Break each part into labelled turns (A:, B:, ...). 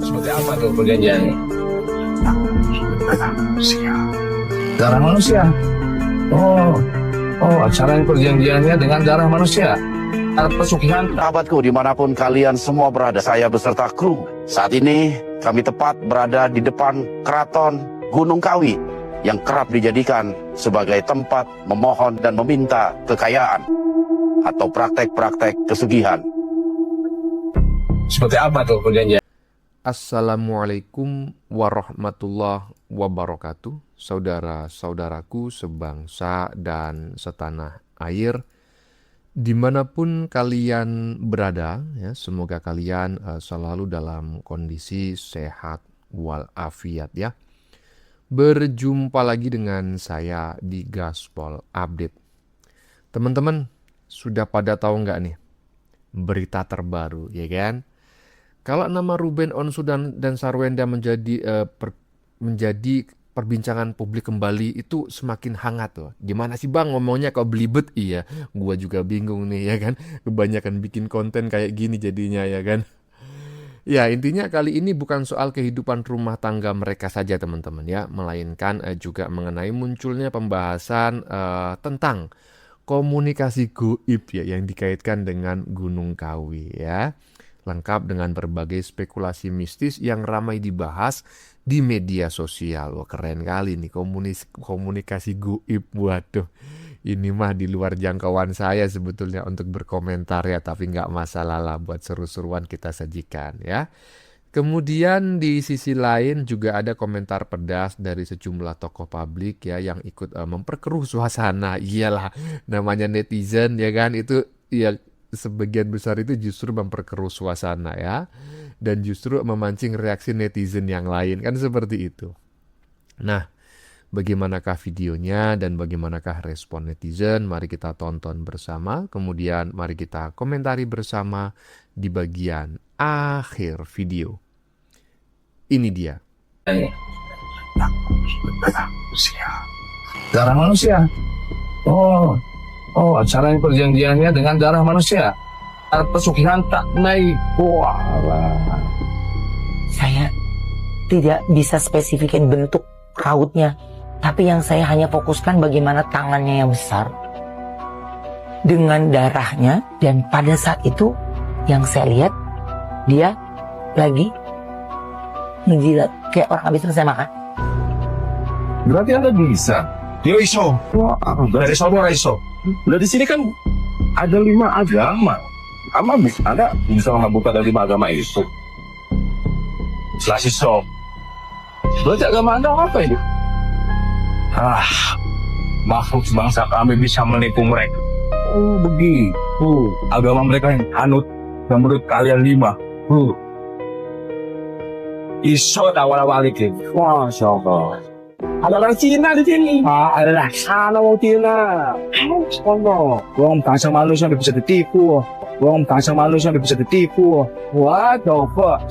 A: Seperti apa tuh perjanjiannya? Manusia. Darah manusia. Acara perjanjiannya dengan darah manusia. Pesugihan.
B: Sahabatku dimanapun kalian semua berada, saya beserta kru. Saat ini kami tepat berada di depan keraton Gunung Kawi yang kerap dijadikan sebagai tempat memohon dan meminta kekayaan atau praktek-praktek kesugihan.
A: Seperti apa tuh perjanjian?
C: Assalamualaikum warahmatullahi wabarakatuh. Saudara-saudaraku sebangsa dan setanah air, dimanapun kalian berada, ya, semoga kalian selalu dalam kondisi sehat walafiat ya. Berjumpa lagi dengan saya di Gaspol Update. Teman-teman, sudah pada tahu nggak nih berita terbaru, ya kan? Kalau nama Ruben Onsu dan Sarwenda menjadi perbincangan publik kembali, itu semakin hangat loh. Gimana sih bang ngomongnya kok belibet? Iya, gua juga bingung nih ya kan. Kebanyakan bikin konten kayak gini jadinya ya kan. Ya, intinya kali ini bukan soal kehidupan rumah tangga mereka saja teman-teman ya, melainkan juga mengenai munculnya pembahasan tentang komunikasi goib ya yang dikaitkan dengan Gunung Kawi ya. Lengkap dengan berbagai spekulasi mistis yang ramai dibahas di media sosial. Wah, keren kali nih komunikasi goib. Waduh, ini mah di luar jangkauan saya sebetulnya untuk berkomentar ya, tapi nggak masalah lah, buat seru-seruan kita sajikan ya. Kemudian di sisi lain juga ada komentar pedas dari sejumlah tokoh publik ya yang ikut memperkeruh suasana. Iyalah, namanya netizen ya kan, itu ya sebagian besar itu justru memperkeruh suasana ya, dan justru memancing reaksi netizen yang lain, kan seperti itu. Nah, bagaimanakah videonya dan bagaimanakah respon netizen? Mari kita tonton bersama, kemudian mari kita komentari bersama di bagian akhir video. Ini dia.
A: Darah manusia. Acara perjanjiannya dengan darah manusia. Pesugihan tak naik.
D: Saya tidak bisa spesifikin bentuk rautnya, tapi yang saya hanya fokuskan bagaimana tangannya yang besar dengan darahnya, dan pada saat itu yang saya lihat dia lagi ngejilat kayak orang habis selesai makan.
A: Berarti Anda bisa. Dia iso. Dari saudara iso. Udah di sini kan ada 5 agama. Anda bisa mengaburkan dari 5 agama itu. Setelah iso. Berarti agama Anda apa ini? Makhluk bangsa kami bisa menipu mereka. Oh begitu. Agama mereka yang anut yang menurut kalian 5. Iso awal-awal itu. Masya Allah. Ada orang Cina di sini. Ada sana orang Cina. Orang bangsa manusia bisa ditipu. What the fuck?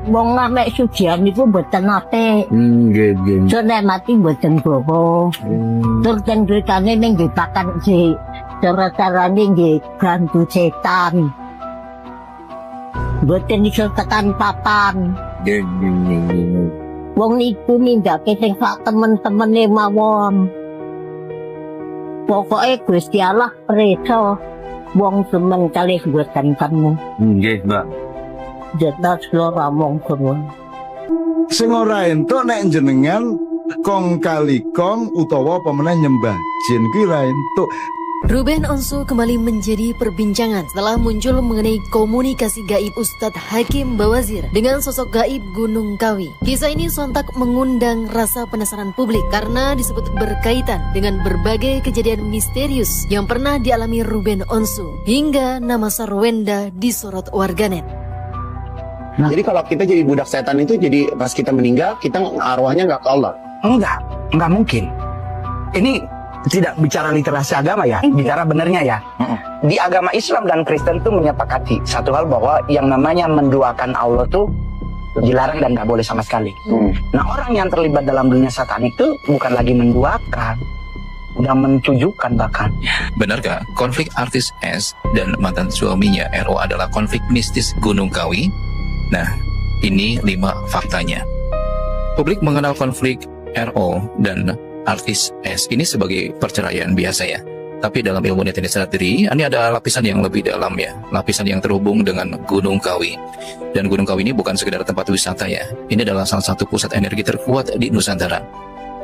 E: Wong nek sugihan niku mboten nate.
A: Nggih.
E: So nek mati mboten bobo. Tur ten beritane ning nggih pakan si cara-carane nggih gantu setan. Mboten iso tekan papan. Wong niku nindake sing sak temen-temene mawon. Pokoke Gusti Allah preso wong semen kalih mboten kamu.
A: Nggih, Mbak.
E: Jelas lo ramong semua.
F: Sing ora entuk nek jenengan kong kali kong utawa pemenang nyembah jin kuwi ra entuk.
G: Ruben Onsu kembali menjadi perbincangan setelah muncul mengenai komunikasi gaib Ustadz Hakim Bawazir dengan sosok gaib Gunung Kawi. Kisah ini sontak mengundang rasa penasaran publik karena disebut berkaitan dengan berbagai kejadian misterius yang pernah dialami Ruben Onsu hingga nama Sarwenda disorot warganet.
B: Jadi kalau kita jadi budak setan itu, jadi pas kita meninggal, kita arwahnya nggak ke Allah?
D: Enggak mungkin. Ini tidak bicara literasi agama ya, bicara benernya ya. Di agama Islam dan Kristen tuh menyepakati satu hal, bahwa yang namanya menduakan Allah tuh dilarang dan nggak boleh sama sekali. Nah, orang yang terlibat dalam dunia satanik itu bukan lagi menduakan, udah mentujukan bahkan.
H: Benarkah konflik artis S dan mantan suaminya RO adalah konflik mistis Gunung Kawi? Nah, Ini 5 faktanya. Publik mengenal konflik RO dan artis S ini sebagai perceraian biasa ya. Tapi dalam ilmu netizen strategi, ini ada lapisan yang lebih dalam ya. Lapisan yang terhubung dengan Gunung Kawi. Dan Gunung Kawi ini bukan sekedar tempat wisata ya. Ini adalah salah satu pusat energi terkuat di Nusantara.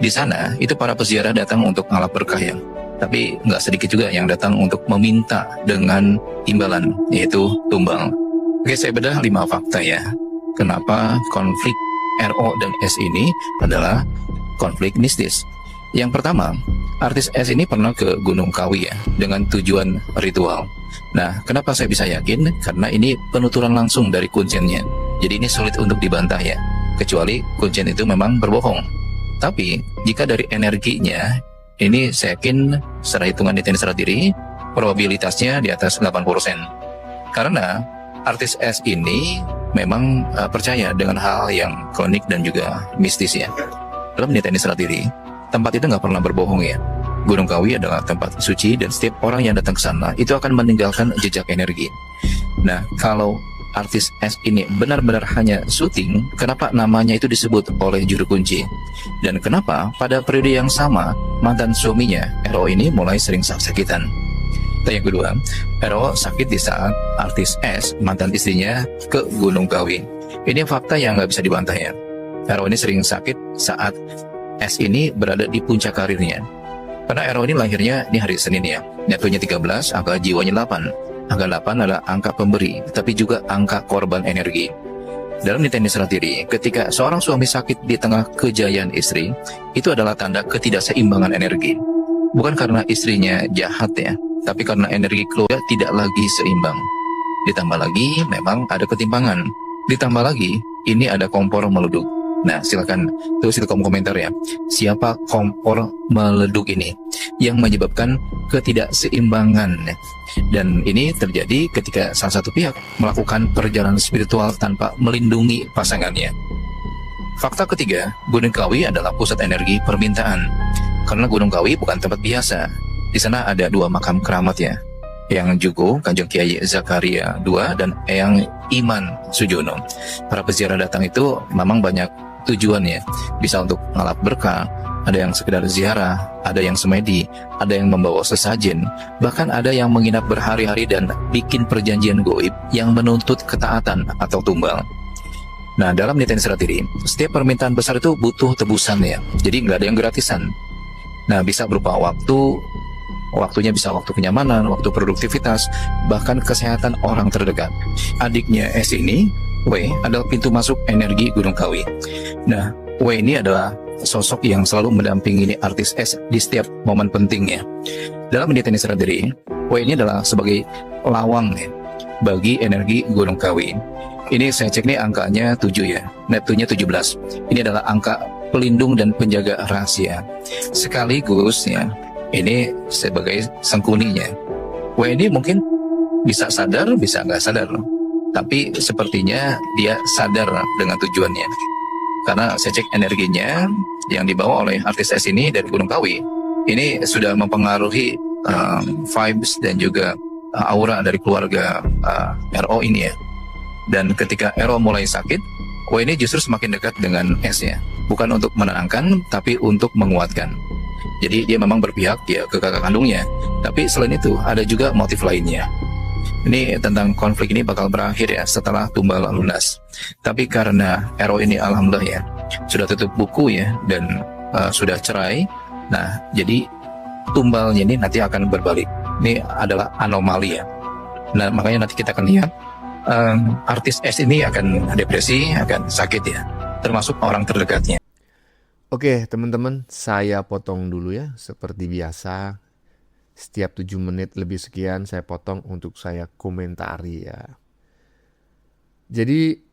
H: Di sana, itu para peziarah datang untuk ngalap berkah ya. Tapi nggak sedikit juga yang datang untuk meminta dengan imbalan, yaitu tumbal. Oke, saya bedah 5 fakta ya. Kenapa konflik RO dan S ini adalah konflik mistis. Yang pertama, artis S ini pernah ke Gunung Kawi ya, dengan tujuan ritual. Nah, kenapa saya bisa yakin? Karena ini penuturan langsung dari kunciannya. Jadi ini sulit untuk dibantah ya, kecuali kuncian itu memang berbohong. Tapi, jika dari energinya, ini saya yakin secara hitungan netizen secara diri, probabilitasnya di atas 80%. Karena artis S ini memang percaya dengan hal yang klinik dan juga mistis ya. Dalam netizen secara diri, tempat itu nggak pernah berbohong ya. Gunung Kawi adalah tempat suci dan setiap orang yang datang ke sana itu akan meninggalkan jejak energi. Nah, kalau artis S ini benar-benar hanya syuting, kenapa namanya itu disebut oleh juru kunci? Dan kenapa pada periode yang sama mantan suaminya RO ini mulai sering sakit-sakitan? Dan yang kedua, RO sakit di saat artis S, mantan istrinya, ke Gunung Kawi. Ini fakta yang nggak bisa dibantah ya. RO ini sering sakit saat S ini berada di puncak karirnya. Karena RO ini lahirnya di hari Senin ya. Neptunya 13, angka jiwanya 8. Angka 8 adalah angka pemberi, tapi juga angka korban energi. Dalam netizen strategi, ketika seorang suami sakit di tengah kejayaan istri, itu adalah tanda ketidakseimbangan energi. Bukan karena istrinya jahat ya, tapi karena energi keluarga tidak lagi seimbang. Ditambah lagi, memang ada ketimpangan. Ditambah lagi, ini ada kompor meleduk. Nah, silakan tulis di kolom komentar ya. Siapa kompor meleduk ini yang menyebabkan ketidakseimbangan? Dan ini terjadi ketika salah satu pihak melakukan perjalanan spiritual tanpa melindungi pasangannya. Fakta ketiga, Gunung Kawi adalah pusat energi permintaan. Karena Gunung Kawi bukan tempat biasa. Di sana ada 2 makam keramat ya. Eyang Jugo, Kanjeng Kiai Zakaria II, dan Eyang Iman Sujono. Para peziarah datang itu memang banyak tujuannya. Bisa untuk ngalap berkah, ada yang sekedar ziarah, ada yang semedi, ada yang membawa sesajen, bahkan ada yang menginap berhari-hari dan bikin perjanjian goib yang menuntut ketaatan atau tumbal. Nah, dalam netizen strategi, setiap permintaan besar itu butuh tebusan ya. Jadi nggak ada yang gratisan. Nah, bisa berupa waktunya bisa waktu kenyamanan, waktu produktivitas, bahkan kesehatan orang terdekat. Adiknya S ini, W, adalah pintu masuk energi Gunung Kawi. Nah, W ini adalah sosok yang selalu mendampingi artis S di setiap momen pentingnya. Dalam netizen strategi, W ini adalah sebagai lawang ya, bagi energi Gunung Kawi. Ini saya cek nih angkanya 7 ya, Neptunya 17. Ini adalah angka pelindung dan penjaga rahasia. Sekaligus ya, ini sebagai sengkuninya. W ini mungkin bisa sadar, bisa nggak sadar. Tapi sepertinya dia sadar dengan tujuannya. Karena saya cek energinya yang dibawa oleh artis S ini dari Gunung Kawi, ini sudah mempengaruhi vibes dan juga aura dari keluarga RO ini ya. Dan ketika RO mulai sakit, W ini justru semakin dekat dengan S ya. Bukan untuk menenangkan, tapi untuk menguatkan. Jadi dia memang berpihak ya ke kakak kandungnya. Tapi selain itu ada juga motif lainnya. Ini tentang konflik ini bakal berakhir ya setelah tumbal lunas. Tapi karena RO ini alhamdulillah ya sudah tutup buku ya dan sudah cerai. Nah, jadi tumbalnya ini nanti akan berbalik. Ini adalah anomali ya. Nah, makanya nanti kita akan lihat artis S ini akan depresi, akan sakit ya, termasuk orang terdekatnya.
C: Oke teman-teman, saya potong dulu ya. Seperti biasa, setiap 7 menit lebih sekian saya potong untuk saya komentari ya. Jadi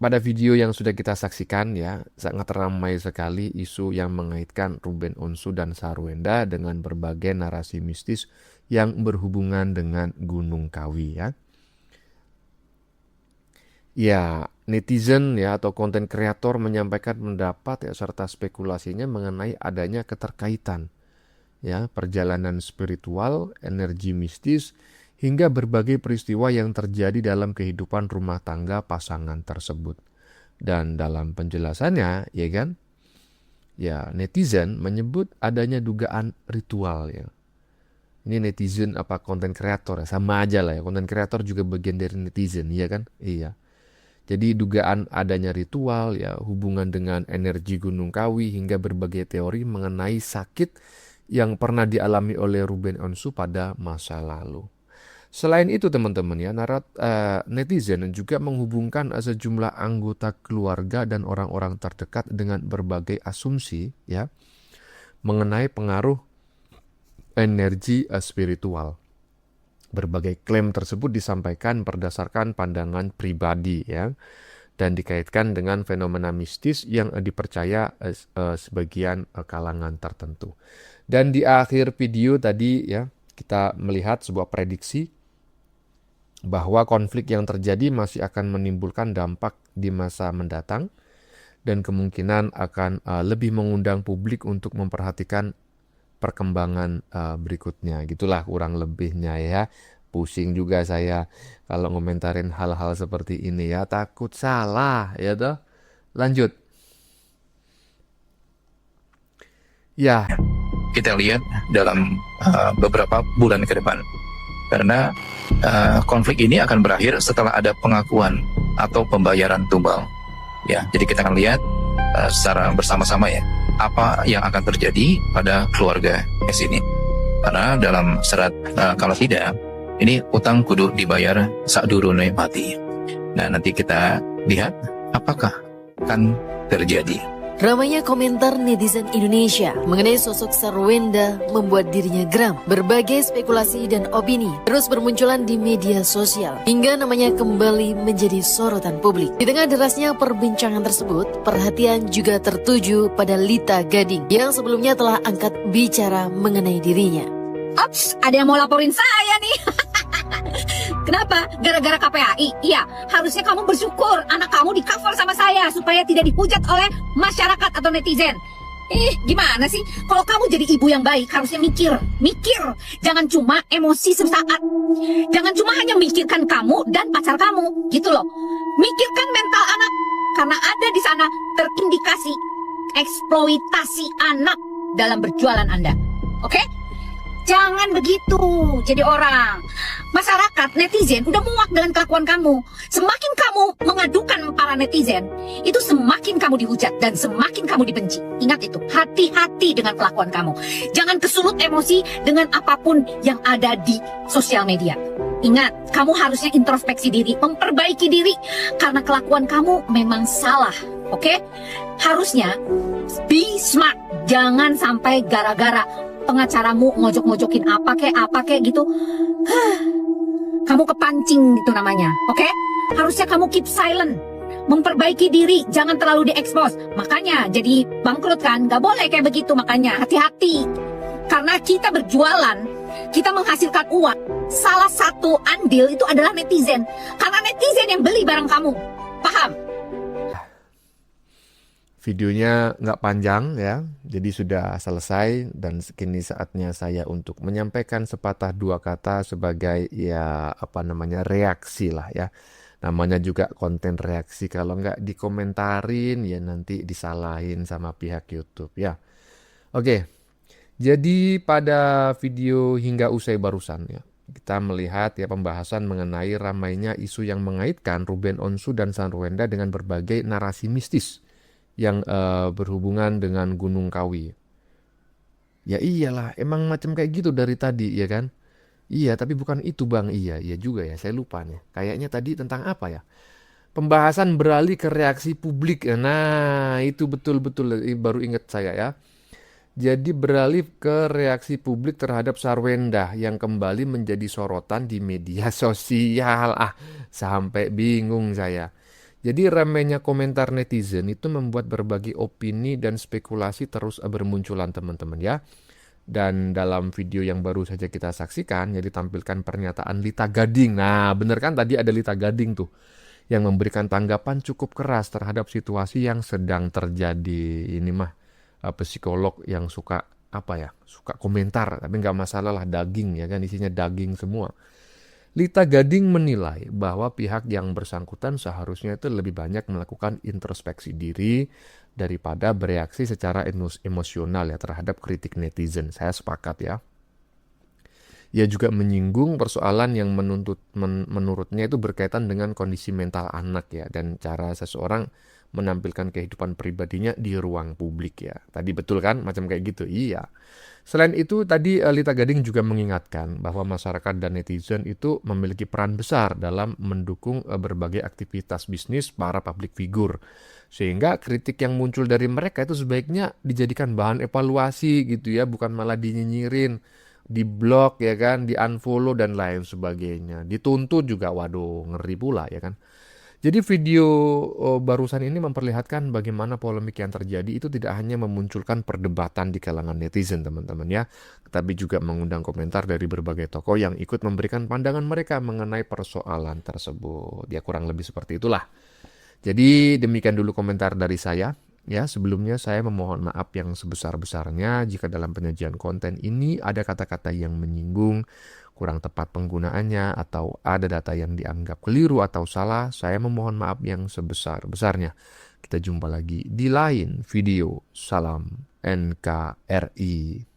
C: pada video yang sudah kita saksikan ya, sangat ramai sekali isu yang mengaitkan Ruben Onsu dan Sarwenda dengan berbagai narasi mistis yang berhubungan dengan Gunung Kawi ya. Ya, netizen ya atau konten kreator menyampaikan pendapat ya serta spekulasinya mengenai adanya keterkaitan ya perjalanan spiritual, energi mistis hingga berbagai peristiwa yang terjadi dalam kehidupan rumah tangga pasangan tersebut. Dan dalam penjelasannya, ya kan, ya netizen menyebut adanya dugaan ritual ya. Ini netizen apa konten kreator ya, sama aja lah ya. Konten kreator juga bagian dari netizen, ya kan? Iya. Jadi dugaan adanya ritual ya, hubungan dengan energi Gunung Kawi hingga berbagai teori mengenai sakit yang pernah dialami oleh Ruben Onsu pada masa lalu. Selain itu teman-teman ya, netizen juga menghubungkan sejumlah anggota keluarga dan orang-orang terdekat dengan berbagai asumsi ya mengenai pengaruh energi spiritual. Berbagai klaim tersebut disampaikan berdasarkan pandangan pribadi ya dan dikaitkan dengan fenomena mistis yang dipercaya sebagian kalangan tertentu. Dan di akhir video tadi ya kita melihat sebuah prediksi bahwa konflik yang terjadi masih akan menimbulkan dampak di masa mendatang dan kemungkinan akan lebih mengundang publik untuk memperhatikan perkembangan berikutnya. Gitulah kurang lebihnya ya. Pusing juga saya kalau ngomentarin hal-hal seperti ini ya, takut salah ya toh. Lanjut. Ya,
H: Kita lihat dalam beberapa bulan ke depan. Karena konflik ini akan berakhir setelah ada pengakuan atau pembayaran tumbal. Ya, jadi kita akan lihat secara bersama-sama ya apa yang akan terjadi pada keluarga S ini. Karena dalam serat kalau tidak, ini utang kudu dibayar sakdurune mati. Nah, nanti kita lihat apakah akan terjadi.
G: Ramainya komentar netizen Indonesia mengenai sosok Sarwenda membuat dirinya geram. Berbagai spekulasi dan opini terus bermunculan di media sosial hingga namanya kembali menjadi sorotan publik. Di tengah derasnya perbincangan tersebut, perhatian juga tertuju pada Lita Gading yang sebelumnya telah angkat bicara mengenai dirinya.
I: Ops, ada yang mau laporin saya nih. Kenapa? Gara-gara KPAI? Iya, harusnya kamu bersyukur anak kamu di cover sama saya supaya tidak dihujat oleh masyarakat atau netizen. Gimana sih? Kalau kamu jadi ibu yang baik harusnya mikir. Jangan cuma emosi sesaat. Jangan cuma hanya mikirkan kamu dan pacar kamu, gitu loh. Mikirkan mental anak, karena ada di sana terindikasi eksploitasi anak dalam berjualan Anda. Oke? Jangan begitu jadi orang. Masyarakat, netizen udah muak dengan kelakuan kamu. Semakin kamu mengadukan para netizen, itu semakin kamu dihujat dan semakin kamu dibenci. Ingat itu, hati-hati dengan kelakuan kamu. Jangan kesulut emosi dengan apapun yang ada di sosial media. Ingat, kamu harusnya introspeksi diri, memperbaiki diri, karena kelakuan kamu memang salah. Oke? Harusnya be smart. Jangan sampai gara-gara pengacaramu ngojok-ngojokin apa kek gitu, kamu kepancing gitu namanya. Oke? Harusnya kamu keep silent, memperbaiki diri, jangan terlalu diekspos. Makanya jadi bangkrut kan, gak boleh kayak begitu. Makanya hati-hati, karena kita berjualan, kita menghasilkan uang. Salah satu andil itu adalah netizen, karena netizen yang beli barang kamu. Paham?
C: Videonya nggak panjang ya, jadi sudah selesai dan kini saatnya saya untuk menyampaikan sepatah dua kata sebagai ya reaksi lah ya. Namanya juga konten reaksi, kalau nggak dikomentarin ya nanti disalahin sama pihak YouTube ya. Oke, jadi pada video hingga usai barusan ya, kita melihat ya pembahasan mengenai ramainya isu yang mengaitkan Ruben Onsu dan Sarwenda dengan berbagai narasi mistis yang berhubungan dengan Gunung Kawi. Ya iyalah, emang macam kayak gitu dari tadi ya kan? Iya, tapi bukan itu Bang. Iya juga ya, saya lupa nih. Kayaknya tadi tentang apa ya? Pembahasan beralih ke reaksi publik. Nah, itu betul-betul baru ingat saya ya. Jadi beralih ke reaksi publik terhadap Sarwenda yang kembali menjadi sorotan di media sosial. Sampai bingung saya. Jadi ramainya komentar netizen itu membuat berbagai opini dan spekulasi terus bermunculan teman-teman ya. Dan dalam video yang baru saja kita saksikan, ya ditampilkan pernyataan Lita Gading. Nah bener kan tadi ada Lita Gading tuh, yang memberikan tanggapan cukup keras terhadap situasi yang sedang terjadi. Ini mah psikolog yang suka suka komentar, tapi nggak masalah lah, daging ya kan, isinya daging semua. Lita Gading menilai bahwa pihak yang bersangkutan seharusnya itu lebih banyak melakukan introspeksi diri daripada bereaksi secara emosional ya terhadap kritik netizen. Saya sepakat ya. Ia juga menyinggung persoalan yang menurutnya itu berkaitan dengan kondisi mental anak ya dan cara seseorang menampilkan kehidupan pribadinya di ruang publik ya. Tadi betul kan macam kayak gitu? Iya. Selain itu tadi Lita Gading juga mengingatkan bahwa masyarakat dan netizen itu memiliki peran besar dalam mendukung berbagai aktivitas bisnis para public figure. Sehingga kritik yang muncul dari mereka itu sebaiknya dijadikan bahan evaluasi gitu ya, bukan malah dinyinyirin, diblok ya kan, di-unfollow dan lain sebagainya. Dituntut juga, waduh ngeri pula ya kan. Jadi video barusan ini memperlihatkan bagaimana polemik yang terjadi itu tidak hanya memunculkan perdebatan di kalangan netizen teman-teman ya, tapi juga mengundang komentar dari berbagai tokoh yang ikut memberikan pandangan mereka mengenai persoalan tersebut. Ya kurang lebih seperti itulah. Jadi demikian dulu komentar dari saya. Ya, sebelumnya saya memohon maaf yang sebesar-besarnya jika dalam penyajian konten ini ada kata-kata yang menyinggung, kurang tepat penggunaannya, atau ada data yang dianggap keliru atau salah. Saya memohon maaf yang sebesar-besarnya. Kita jumpa lagi di lain video. Salam NKRI.